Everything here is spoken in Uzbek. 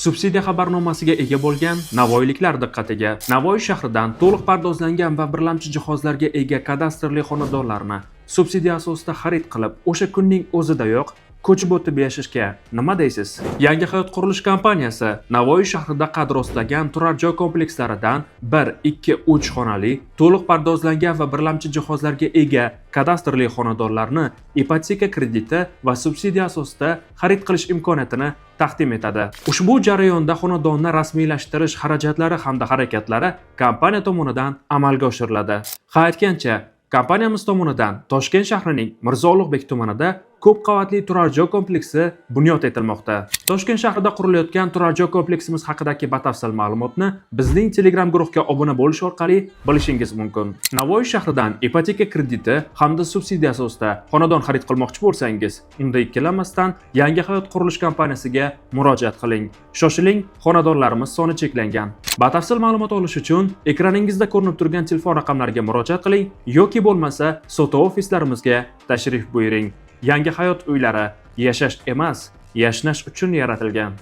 Subsidiya xabarnomasiga ega bo'lgan navoiyliklar diqqatiga. Navoiy shahridan to'liq pardozlangan va birlamchi jihozlarga ega kadastrli xonadonlarni subsidiya asosida xarid qilib, o'sha kunning o'zidayoq ko'chib o'tib yashashga nima deysiz? Yangi hayot qurilish kompaniyasi Navoiy shahrida qad rostlagan turar joy komplekslaridan 1, 2, 3 xonali, to'liq pardozlangan va birlamchi jihozlarga ega kadastrli xonadonlarni ipoteka krediti va subsidiya asosida xarid qilish imkoniyatini taqdim etadi. Ushbu jarayonda xonadonni rasmiylashtirish xarajatlari hamda harakatlari kompaniya tomonidan amalga oshiriladi. Ha aytgancha, kompaniyamiz tomonidan Toshkent shahrining Mirzo Ulug'bek tumanida ko'p qavatli turar joy kompleksi bunyod etilmoqda. Toshkent shahrida qurilayotgan turar joy kompleksimiz haqidagi batafsil ma'lumotni bizning Telegram guruhga obuna bo'lish orqali bilishingiz mumkin. Navoiy shahridan ipoteka krediti hamda subsidiya asosida xonadon xarid qilmoqchi bo'lsangiz, unda ikkilanmasdan Yangi hayot qurilish kompaniyasiga murojaat qiling. Shoshiling, xonadonlarimiz soni cheklangan. Batafsil ma'lumot olish uchun ekraningizda ko'rinib turgan telefon raqamlariga murojaat qiling yoki bo'lmasa sotuv ofislarimizga tashrif buyuring. Yangi hayot uylari yashash emas, yashnash uchun yaratilgan.